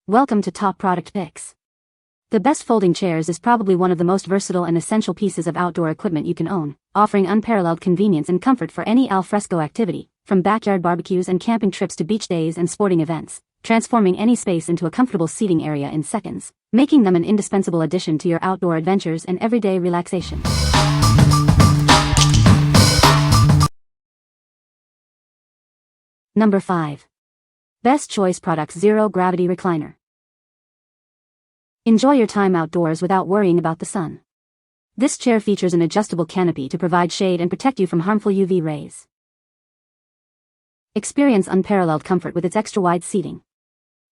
Welcome to Top Product Picks. The best folding chairs is probably one of the most versatile and essential pieces of outdoor equipment you can own, offering unparalleled convenience and comfort for any al fresco activity, from backyard barbecues and camping trips to beach days and sporting events, transforming any space into a comfortable seating area in seconds, making them an indispensable addition to your outdoor adventures and everyday relaxation. Number 5. Best Choice Products Zero Gravity Recliner. Enjoy your time outdoors without worrying about the sun. This chair features an adjustable canopy to provide shade and protect you from harmful UV rays. Experience unparalleled comfort with its extra-wide seating.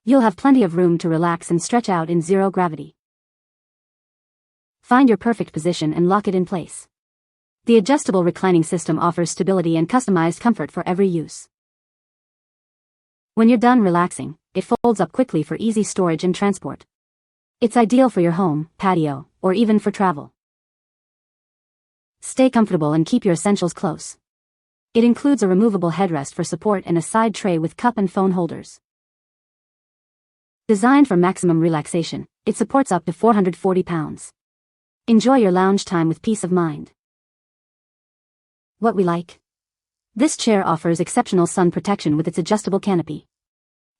You'll have plenty of room to relax and stretch out in zero gravity. Find your perfect position and lock it in place. The adjustable reclining system offers stability and customized comfort for every use. When you're done relaxing, it folds up quickly for easy storage and transport. It's ideal for your home, patio, or even for travel. Stay comfortable and keep your essentials close. It includes a removable headrest for support and a side tray with cup and phone holders. Designed for maximum relaxation, it supports up to 440 pounds. Enjoy your lounge time with peace of mind. What we like. This chair offers exceptional sun protection with its adjustable canopy.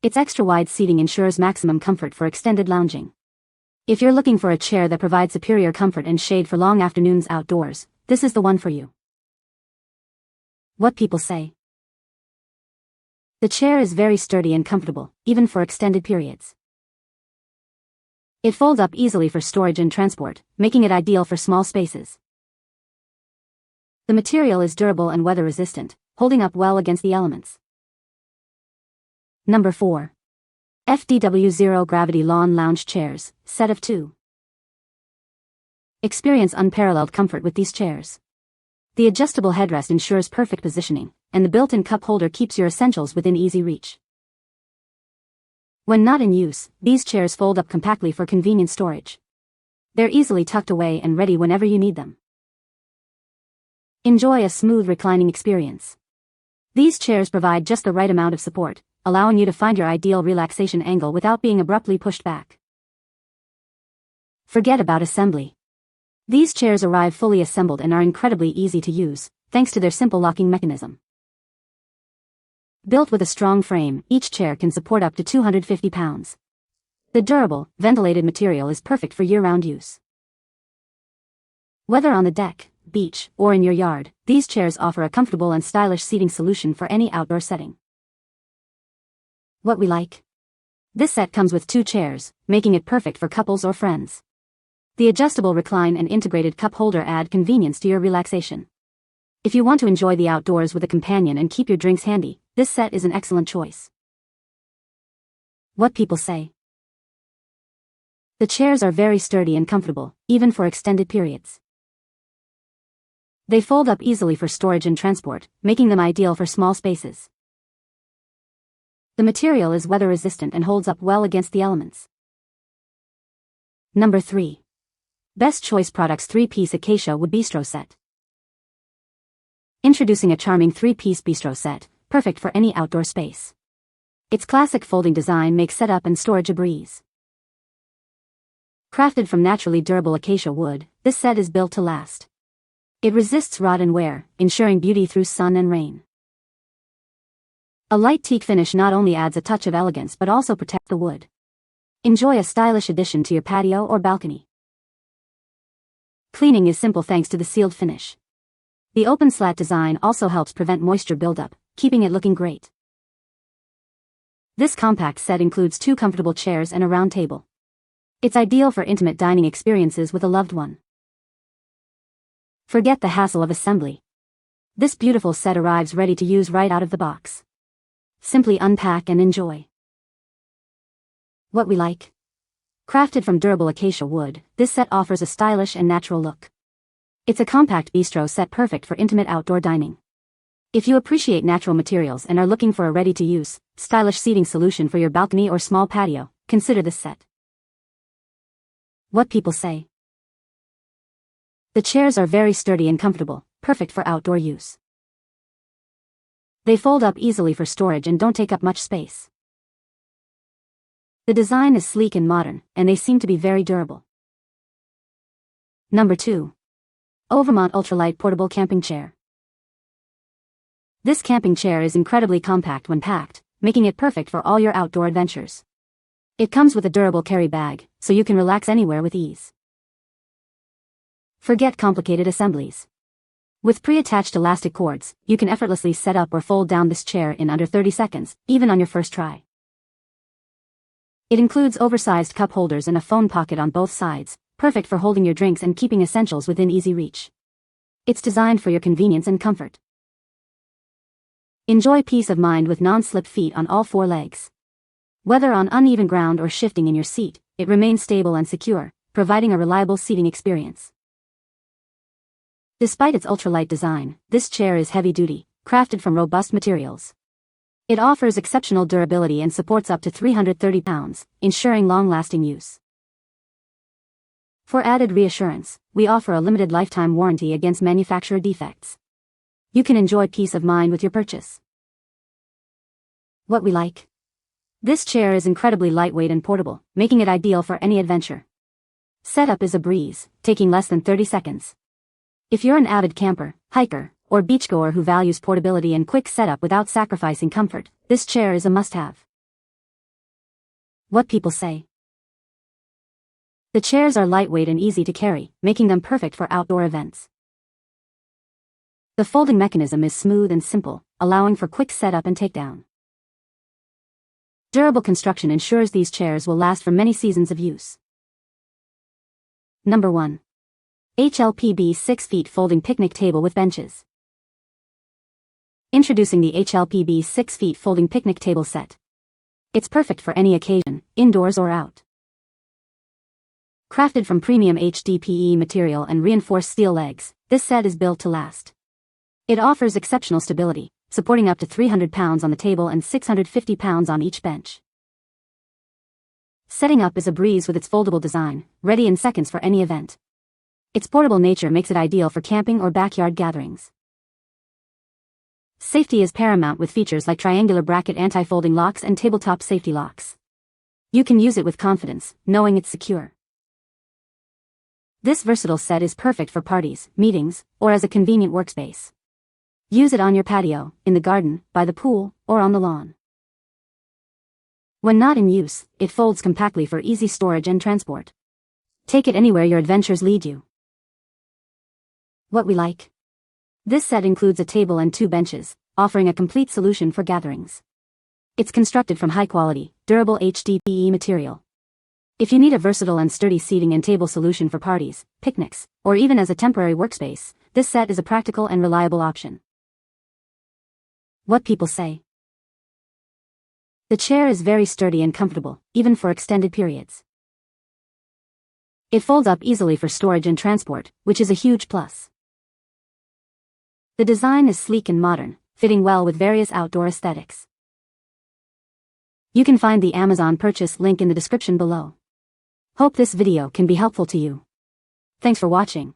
Its extra-wide seating ensures maximum comfort for extended lounging. If you're looking for a chair that provides superior comfort and shade for long afternoons outdoors, this is the one for you. What people say. The chair is very sturdy and comfortable, even for extended periods. It folds up easily for storage and transport, making it ideal for small spaces. The material is durable and weather-resistant, holding up well against the elements. Number 4. FDW Zero Gravity Lawn Lounge Chairs, Set of 2. Experience unparalleled comfort with these chairs. The adjustable headrest ensures perfect positioning, and the built-in cup holder keeps your essentials within easy reach. When not in use, these chairs fold up compactly for convenient storage. They're easily tucked away and ready whenever you need them. Enjoy a smooth reclining experience. These chairs provide just the right amount of support, allowing you to find your ideal relaxation angle without being abruptly pushed back. Forget about assembly. These chairs arrive fully assembled and are incredibly easy to use, thanks to their simple locking mechanism. Built with a strong frame, each chair can support up to 250 pounds. The durable, ventilated material is perfect for year-round use. Whether on the deck, beach, or in your yard, these chairs offer a comfortable and stylish seating solution for any outdoor setting. What we like. This set comes with 2 chairs, making it perfect for couples or friends. The adjustable recline and integrated cup holder add convenience to your relaxation. If you want to enjoy the outdoors with a companion and keep your drinks handy, this set is an excellent choice. What people say. The chairs are very sturdy and comfortable, even for extended periods. They fold up easily for storage and transport, making them ideal for small spaces. The material is weather-resistant and holds up well against the elements. Number 3. Best Choice Products 3-Piece Acacia Wood Bistro Set. Introducing a charming 3-piece bistro set, perfect for any outdoor space. Its classic folding design makes setup and storage a breeze. Crafted from naturally durable acacia wood, this set is built to last. It resists rot and wear, ensuring beauty through sun and rain. A light teak finish not only adds a touch of elegance but also protects the wood. Enjoy a stylish addition to your patio or balcony. Cleaning is simple thanks to the sealed finish. The open slat design also helps prevent moisture buildup, keeping it looking great. This compact set includes 2 comfortable chairs and a round table. It's ideal for intimate dining experiences with a loved one. Forget the hassle of assembly. This beautiful set arrives ready to use right out of the box. Simply unpack and enjoy. What we like. Crafted from durable acacia wood, this set offers a stylish and natural look. It's a compact bistro set perfect for intimate outdoor dining. If you appreciate natural materials and are looking for a ready-to-use, stylish seating solution for your balcony or small patio, consider this set. What people say. The chairs are very sturdy and comfortable, perfect for outdoor use. They fold up easily for storage and don't take up much space. The design is sleek and modern, and they seem to be very durable. Number 2. Overmont Ultralight Portable Camping Chair. This camping chair is incredibly compact when packed, making it perfect for all your outdoor adventures. It comes with a durable carry bag, so you can relax anywhere with ease. Forget complicated assemblies. With pre-attached elastic cords, you can effortlessly set up or fold down this chair in under 30 seconds, even on your first try. It includes oversized cup holders and a phone pocket on both sides, perfect for holding your drinks and keeping essentials within easy reach. It's designed for your convenience and comfort. Enjoy peace of mind with non-slip feet on all 4 legs. Whether on uneven ground or shifting in your seat, it remains stable and secure, providing a reliable seating experience. Despite its ultralight design, this chair is heavy-duty, crafted from robust materials. It offers exceptional durability and supports up to 330 pounds, ensuring long-lasting use. For added reassurance, we offer a limited lifetime warranty against manufacturer defects. You can enjoy peace of mind with your purchase. What we like. This chair is incredibly lightweight and portable, making it ideal for any adventure. Setup is a breeze, taking less than 30 seconds. If you're an avid camper, hiker, or beachgoer who values portability and quick setup without sacrificing comfort, this chair is a must-have. What people say. The chairs are lightweight and easy to carry, making them perfect for outdoor events. The folding mechanism is smooth and simple, allowing for quick setup and takedown. Durable construction ensures these chairs will last for many seasons of use. Number 1. HLPB 6 feet folding picnic table with benches. Introducing the HLPB 6 feet folding picnic table set. It's perfect for any occasion, indoors or out. Crafted from premium HDPE material and reinforced steel legs, this set is built to last. It offers exceptional stability, supporting up to 300 pounds on the table and 650 pounds on each bench. Setting up is a breeze with its foldable design, ready in seconds for any event. Its portable nature makes it ideal for camping or backyard gatherings. Safety is paramount with features like triangular bracket anti-folding locks and tabletop safety locks. You can use it with confidence, knowing it's secure. This versatile set is perfect for parties, meetings, or as a convenient workspace. Use it on your patio, in the garden, by the pool, or on the lawn. When not in use, it folds compactly for easy storage and transport. Take it anywhere your adventures lead you. What we like. This set includes a table and 2 benches, offering a complete solution for gatherings. It's constructed from high-quality, durable HDPE material. If you need a versatile and sturdy seating and table solution for parties, picnics, or even as a temporary workspace, this set is a practical and reliable option. What people say. The chair is very sturdy and comfortable, even for extended periods. It folds up easily for storage and transport, which is a huge plus. The design is sleek and modern, fitting well with various outdoor aesthetics. You can find the Amazon purchase link in the description below. Hope this video can be helpful to you. Thanks for watching.